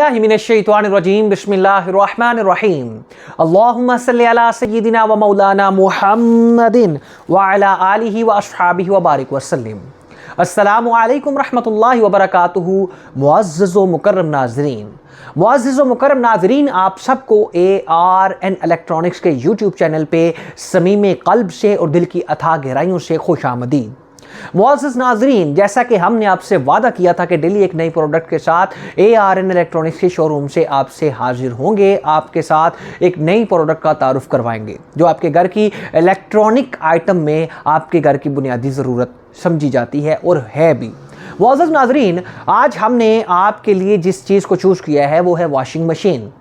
औज़ुबिल्लाहिमिनश्शैतानिर्रजीम बिस्मिल्लाहिर्रहमानिर्रहीम अल्लाहुम्मा सल्लि अला सय्यिदिना व मौलाना मुहम्मदिन व अला आलिहि व अस्हाबिहि व बारिक वसल्लिम। अस्सलामु अलैकुम रहमतुल्लाहि व बरकातुहू। मुअज़्ज़ज़ व मुकर्रम नाज़रीन, आप सबको ARN इलेक्ट्रॉनिक्स के यूट्यूब चैनल पे समीम क़ल्ब से और दिल की अथाह गहराइयों से खुशामदीद। मुअज़्ज़ज़ नाज़रीन, जैसा कि हमने आपसे वादा किया था कि डेली एक नई प्रोडक्ट के साथ ARN इलेक्ट्रॉनिक्स के शोरूम से आपसे हाजिर होंगे, आपके साथ एक नई प्रोडक्ट का तारुफ करवाएंगे जो आपके घर की इलेक्ट्रॉनिक आइटम में आपके घर की बुनियादी ज़रूरत समझी जाती है और है भी। मुअज़्ज़ज़ नाज़रीन, आज हमने आपके लिए जिस चीज़ को चूज़ किया है वो है वॉशिंग मशीन।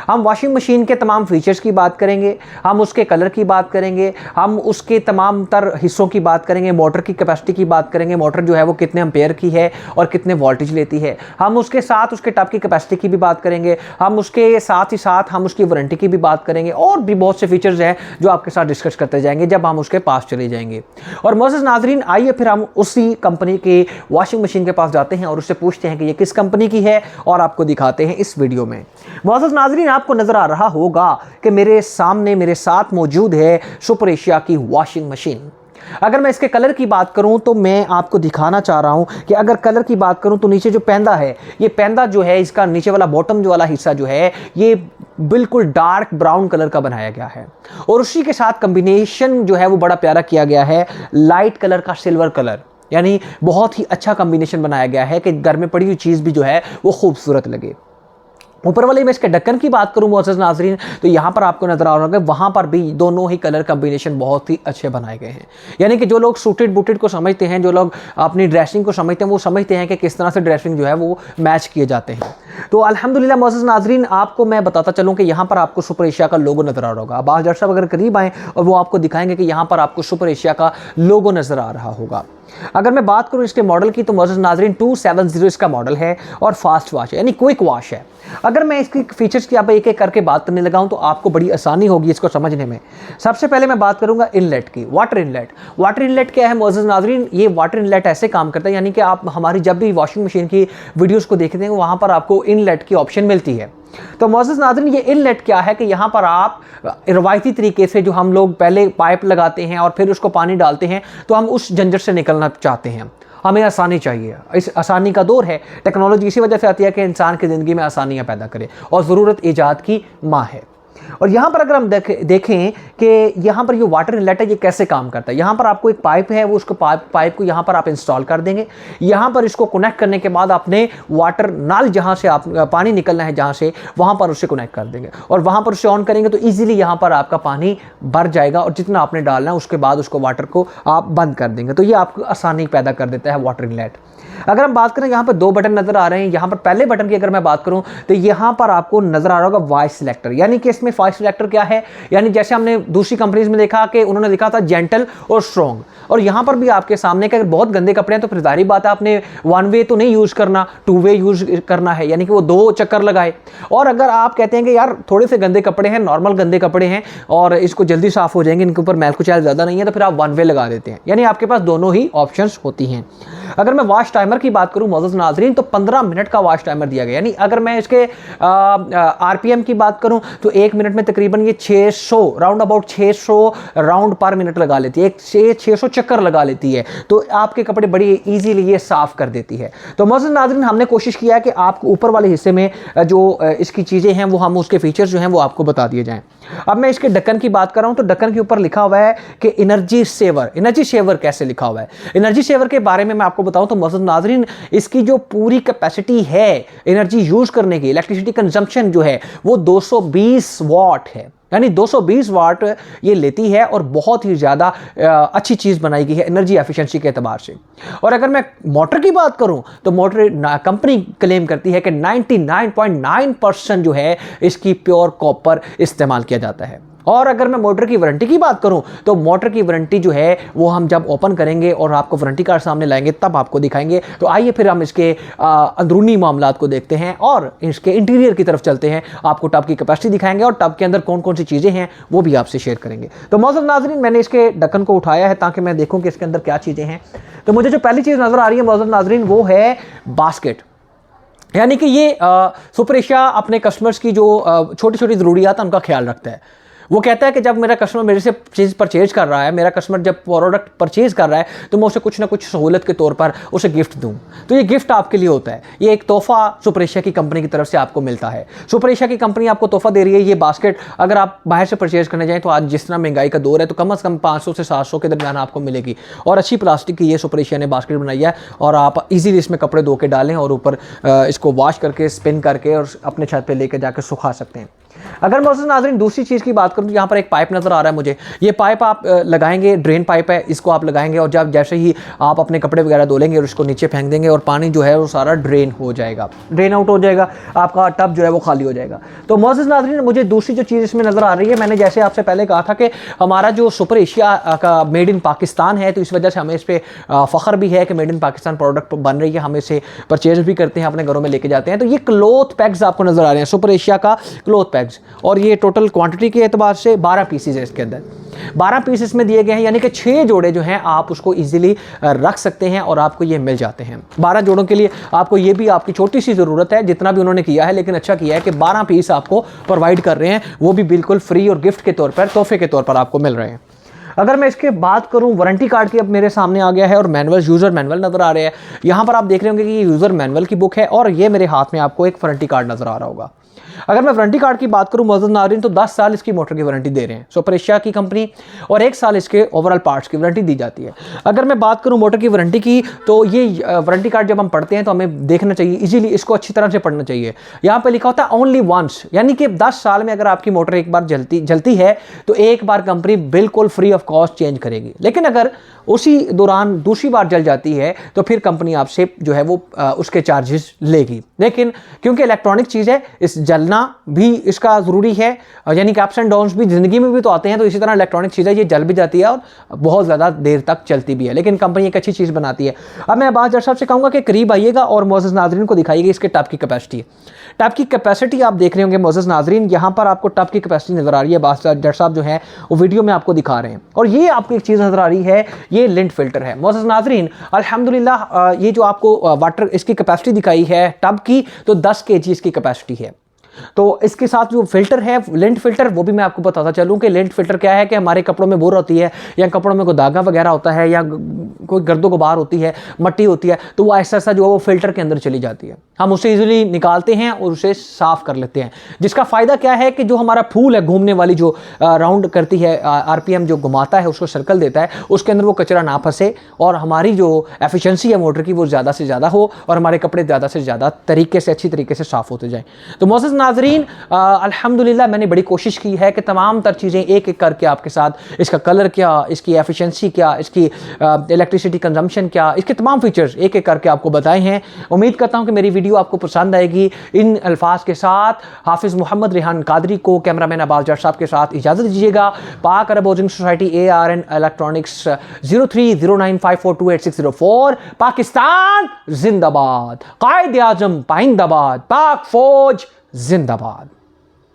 हम वॉशिंग मशीन के तमाम फीचर्स की बात करेंगे, हम उसके कलर की बात करेंगे, हम उसके तमाम तर हिस्सों की बात करेंगे, मोटर की कैपेसिटी की बात करेंगे, मोटर जो है वो कितने एम्पेयर की है और कितने वोल्टेज लेती है। हम उसके साथ उसके टब की कैपेसिटी की भी बात करेंगे, हम उसके साथ ही साथ हम उसकी वारंटी की भी बात करेंगे और भी बहुत से फीचर्स हैं जो आपके साथ डिस्कस करते जाएंगे जब हम उसके पास चले जाएंगे। और मुअज़्ज़ज़ नाज़रीन, आइए फिर हम उसी कंपनी की वॉशिंग मशीन के पास जाते हैं और उससे पूछते हैं कि ये किस कंपनी की है और आपको दिखाते हैं इस वीडियो में। मुअज़्ज़ज़ नाज़रीन, आपको नजर आ रहा होगा कि मेरे सामने मेरे साथ मौजूद है सुपर एशिया की वॉशिंग मशीन। अगर मैं इसके कलर की बात करूं तो मैं आपको दिखाना चाह रहा हूं कि अगर कलर की बात करूं तो नीचे जो पैंदा है, ये पैंदा जो है इसका नीचे वाला बॉटम जो वाला हिस्सा जो है ये बिल्कुल डार्क ब्राउन कलर का बनाया गया है और उसी के साथ कॉम्बिनेशन जो है वो बड़ा प्यारा किया गया है, लाइट कलर का सिल्वर कलर, यानी बहुत ही अच्छा कॉम्बिनेशन बनाया गया है कि घर में पड़ी हुई चीज़ भी जो है वो खूबसूरत लगे। ऊपर वाले मैं इसके ढक्कन की बात करूं मुअज़्ज़ज़ नाज़रीन तो यहाँ पर आपको नजर आ रहा होगा वहाँ पर भी दोनों ही कलर कॉम्बिनेशन बहुत ही अच्छे बनाए गए हैं। यानी कि जो लोग सूटेड बूटेड को समझते हैं, जो लोग अपनी ड्रेसिंग को समझते हैं, वो समझते हैं कि किस तरह से ड्रेसिंग जो है वो मैच किए जाते हैं। तो अल्हम्दुलिल्लाह मुअज़्ज़ज़ नाज़रीन, आपको मैं बताता चलूँ कि यहाँ पर आपको सुपर एशिया का लोगो नजर आ रहा होगा। अब्बास डॉक्टर साहब अगर करीब आएँ और वो आपको दिखाएंगे कि यहाँ पर आपको सुपर एशिया का लोगो नजर आ रहा होगा। अगर मैं बात करूं इसके मॉडल की तो मुअज़्ज़ज़ नाज़रीन 270 इसका मॉडल है और फास्ट वॉश है, यानी क्विक वॉश है। अगर मैं इसकी फीचर्स की आप एक एक करके बात करने लगाऊं तो आपको बड़ी आसानी होगी इसको समझने में। सबसे पहले मैं बात करूंगा इनलेट की, वाटर इनलेट। वाटर इनलेट क्या है मुअज़्ज़ज़ नाज़रीन? ये वाटर इनलेट ऐसे काम करता है, यानी कि आप हमारी जब भी वॉशिंग मशीन की वीडियोज़ को देखते हैं वहाँ पर आपको इनलेट की ऑप्शन मिलती है। तो मुअज़्ज़ज़ नाज़रीन, ये इनलेट क्या है कि यहाँ पर आप रवायती तरीके से जो हम लोग पहले पाइप लगाते हैं और फिर उसको पानी डालते हैं, तो हम उस झंझट से निकलना चाहते हैं, हमें आसानी चाहिए। इस आसानी का दौर है, टेक्नोलॉजी इसी वजह से आती है कि इंसान की ज़िंदगी में आसानियाँ पैदा करे और ज़रूरत ईजाद की माँ है। और यहाँ पर अगर हम देखें कि यहाँ पर ये वाटर इनलेट है ये कैसे काम करता है। यहाँ पर आपको एक पाइप है, वो उसको पाइप को यहाँ पर आप इंस्टॉल कर देंगे। यहाँ पर इसको कनेक्ट करने के बाद आपने वाटर नल जहाँ से आप पानी निकलना है जहाँ से, वहाँ पर उसे कनेक्ट कर देंगे और वहाँ पर उसे ऑन करेंगे तो ईजिली यहाँ पर आपका पानी भर जाएगा और जितना आपने डालना है उसके बाद उसको वाटर को आप बंद कर देंगे। तो ये आपको आसानी पैदा कर देता है वाटर इनलेट। अगर हम बात करें, यहाँ पर दो बटन नजर आ रहे हैं। यहाँ पर पहले बटन की अगर मैं बात करूँ तो यहाँ पर आपको नजर आ रहा होगा वॉइस सिलेक्टर, यानी कि इसमें वॉइस सिलेक्टर क्या है, यानी जैसे हमने दूसरी कंपनीज में देखा कि उन्होंने लिखा था जेंटल और स्ट्रॉन्ग, और यहाँ पर भी आपके सामने कि अगर बहुत गंदे कपड़े हैं तो फिर जाहिर बात है आपने वन वे तो नहीं यूज करना, टू वे यूज करना है, यानी कि वो दो चक्कर लगाए। और अगर आप कहते हैं कि यार थोड़े से गंदे कपड़े हैं, नॉर्मल गंदे कपड़े हैं और इसको जल्दी साफ हो जाएंगे, इनके ऊपर मैल कुचैल ज्यादा नहीं है, तो फिर आप वन वे लगा देते हैं, यानी आपके पास दोनों ही ऑप्शंस होती हैं। अगर मैं वॉश टाइमर की बात करूं मुअज़्ज़ज़ नाज़रीन तो 15 मिनट का वॉश टाइमर दिया गया, यानी अगर मैं इसके आरपीएम की बात करूं तो 1 मिनट में तकरीबन ये 600 राउंड अबाउट 600 राउंड पर मिनट लगा लेती है, 600 चक्कर लगा लेती है, तो आपके कपड़े बड़ी इजीली ये साफ कर देती है। तो मुअज़्ज़ज़ नाज़रीन, हमने कोशिश किया है कि आपको ऊपर वाले हिस्से में जो इसकी चीज़ें हैं वो हम उसके फीचर्स जो हैं वो आपको बता दिए जाएँ। अब मैं इसके ढक्कन की बात कर रहा हूं तो ढक्कन के ऊपर लिखा हुआ है कि एनर्जी सेवर। एनर्जी सेवर कैसे लिखा हुआ है? एनर्जी सेवर के बारे में मैं आपको बताऊं तो मुअज़्ज़ज़ नाज़रीन, इसकी जो पूरी कैपेसिटी है एनर्जी यूज करने की, इलेक्ट्रिसिटी कंजम्पशन जो है वो 220 वाट है, यानी 220 वाट ये लेती है और बहुत ही ज़्यादा अच्छी चीज़ बनाई गई है एनर्जी एफिशिएंसी के एतबार से। और अगर मैं मोटर की बात करूं तो मोटर कंपनी क्लेम करती है कि 99.9% जो है इसकी प्योर कॉपर इस्तेमाल किया जाता है। और अगर मैं मोटर की वारंटी की बात करूं तो मोटर की वारंटी जो है वो हम जब ओपन करेंगे और आपको वारंटी कार्ड सामने लाएंगे तब आपको दिखाएंगे। तो आइए फिर हम इसके अंदरूनी मामलात को देखते हैं और इसके इंटीरियर की तरफ चलते हैं। आपको टब की कैपेसिटी दिखाएंगे और टब के अंदर कौन कौन सी चीज़ें हैं वो भी आपसे शेयर करेंगे। तो मुअज़्ज़ज़ नाज़रीन, मैंने इसके ढक्कन को उठाया है ताकि मैं देखूँ कि इसके अंदर क्या चीज़ें हैं। तो मुझे जो पहली चीज़ नज़र आ रही है मुअज़्ज़ज़ नाज़रीन वो है बास्केट। यानी कि ये सुपर एशिया अपने कस्टमर्स की जो छोटी छोटी ज़रूरियात हैं उनका ख्याल रखता है। वो कहता है कि जब मेरा कस्टमर मेरे से चीज़ परचेज कर रहा है, मेरा कस्टमर जब प्रोडक्ट परचेज कर रहा है, तो मैं उसे कुछ ना कुछ सहूलत के तौर पर उसे गिफ्ट दूं। तो ये गिफ्ट आपके लिए होता है, ये एक तोहफ़ा सुपर एशिया की कंपनी की तरफ से आपको मिलता है। सुपर एशिया की कंपनी आपको तोहफ़ा दे रही है ये बास्केट। अगर आप बाहर से परचेज करने जाएँ तो आज जिस तरह महंगाई का दौर है, तो कम से कम 500 से 700 के दरमियान आपको मिलेगी। और अच्छी प्लास्टिक की ये सुपर एशिया ने बास्केट बनाई है, और आप ईजीली इसमें कपड़े धो के डालें और ऊपर इसको वॉश करके स्पिन करके और अपने छत पर लेकर जाकर सुखा सकते हैं। अगर मोअज़्ज़ज़ नाज़रीन दूसरी चीज़ की बात करूँ तो यहाँ पर एक पाइप नज़र आ रहा है मुझे। ये पाइप आप लगाएंगे, ड्रेन पाइप है, इसको आप लगाएंगे और जब जैसे ही आप अपने कपड़े वगैरह धो लेंगे और इसको नीचे फेंक देंगे और पानी जो है वो सारा ड्रेन हो जाएगा, ड्रेन आउट हो जाएगा, आपका टब जो है वो खाली हो जाएगा। तो मोअज़्ज़ज़ नाज़रीन मुझे दूसरी जो चीज़ इसमें नज़र आ रही है, मैंने जैसे आपसे पहले कहा था कि हमारा जो सुपर एशिया का मेड इन पाकिस्तान है, तो इस वजह से हमें इस पर फ़ख्र भी है कि मेड इन पाकिस्तान प्रोडक्ट बन रही है, हम इसे परचेज भी करते हैं, अपने घरों में लेके जाते हैं। तो ये क्लॉथ पैक्स आपको नज़र आ रहे हैं, सुपर एशिया का क्लॉथ पैक्स, और ये टोटल क्वांटिटी के एतबार से 12 पीसेज है इसके अंदर। 12 पीसेस में दिए गए हैं, यानी कि 6 जोड़े जो हैं आप उसको इजीली रख सकते हैं और आपको ये मिल जाते हैं। 12 जोड़ों के लिए आपको ये भी आपकी छोटी सी ज़रूरत है, जितना भी उन्होंने किया है, लेकिन अच्छा किया है कि 12 पीस आपको प्रोवाइड कर रहे हैं, वो भी बिल्कुल फ्री और गिफ्ट के तौर पर, तोहफे के तौर पर आपको मिल रहे हैं। अगर मैं इसके बात करूं वारंटी कार्ड की, अब मेरे सामने आ गया है और मैनुअल, यूज़र मैनुअल नज़र आ रहे हैं। यहाँ पर आप देख रहे होंगे कि ये यूज़र मैनुअल की बुक है और ये मेरे हाथ में आपको एक वारंटी कार्ड नज़र आ रहा होगा। अगर मैं वारंटी कार्ड की बात करूं मोअज़्ज़ज़ नाज़रीन, तो 10 साल इसकी मोटर की वारंटी दे रहे हैं सुपर एशिया की कंपनी, और 1 साल इसके ओवरऑल पार्ट्स की वारंटी दी जाती है। अगर मैं बात करूं मोटर की वारंटी की, तो ये वारंटी कार्ड जब हम पढ़ते हैं तो हमें देखना चाहिए, इजीली इसको अच्छी तरह से पढ़ना चाहिए। यहाँ पे लिखा होता है ओनली वंस, यानी कि 10 साल में अगर आपकी मोटर एक बार जलती है तो एक बार कंपनी बिल्कुल फ्री ऑफ कॉस्ट चेंज करेगी। लेकिन अगर उसी दौरान दूसरी बार जल जाती है तो फिर कंपनी आपसे जो है वो उसके चार्जेस लेगी। लेकिन क्योंकि इलेक्ट्रॉनिक चीज़ है, इस जलना भी इसका ज़रूरी है, यानी कि अप्स एंड डाउन्स भी ज़िंदगी में भी तो आते हैं, तो इसी तरह इलेक्ट्रॉनिक चीज़ है, ये जल भी जाती है और बहुत ज़्यादा देर तक चलती भी है, लेकिन कंपनी एक अच्छी चीज़ बनाती है। अब मैं अब्बास जट साहब से कहूँगा कि करीब आइएगा और मोअज़्ज़ज़ नाज़रीन को दिखाइएगा इसके टब की कैपेसिटी। टब की कैपेसिटी आप देख रहे होंगे मोअज़्ज़ज़ नाज़रीन, यहाँ पर आपको टब की कैपेसिटी नज़र आ रही है। अब्बास जट साहब जो है वो वीडियो में आपको दिखा रहे हैं, और ये आपको एक चीज़ नज़र आ रही है, ये लिंट फिल्टर है। मोअज़्ज़ज़ नाज़रीन अल्हम्दुलिल्लाह ये जो आपको वाटर इसकी कैपेसिटी दिखाई है टब की, तो 10 kg इसकी कैपेसिटी है। तो इसके साथ जो फिल्टर है लिंट फिल्टर, वो भी मैं आपको बताता चलूँ कि लिंट फिल्टर क्या है, कि हमारे कपड़ों में बोर होती है या कपड़ों में कोई दागा वगैरह होता है या कोई गर्दो गुबार होती है, मट्टी होती है, तो वो ऐसा जो है वो फिल्टर के अंदर चली जाती है। हम उसे इजीली निकालते हैं और उसे साफ कर लेते हैं, जिसका फ़ायदा क्या है कि जो हमारा फूल है घूमने वाली, जो राउंड करती है RPM जो घुमाता है, उसको सर्कल देता है, उसके अंदर वो कचरा ना फंसे और हमारी जो एफिशिएंसी है मोटर की वो ज़्यादा से ज़्यादा हो और हमारे कपड़े ज़्यादा से ज़्यादा तरीके से, अच्छी तरीके से साफ़ होते जाएँ। तो मोअज़्ज़ज़ नाज़रीन अल्हम्दुलिल्लाह मैंने बड़ी कोशिश की है कि तमाम तर चीज़ें एक एक करके आपके साथ, इसका कलर क्या, इसकी एफिशिएंसी क्या, इसकी इलेक्ट्रिसिटी कंजम्पशन क्या, इसके तमाम फीचर्स एक एक करके आपको बताए हैं। उम्मीद करता हूँ कि मेरी वीडियो आपको पसंद आएगी। इन अल्फाज के साथ हाफिज़ मोहम्मद रेहान कादरी को, कैमरामैन अब्बास जट साहब के साथ इजाज़त दीजिएगा। Pak Arab housing society ARN electronics 0309542860 Pakistan जिंदाबाद, कायद आज़म पाइंदाबाद, पाक फौज जिंदाबाद।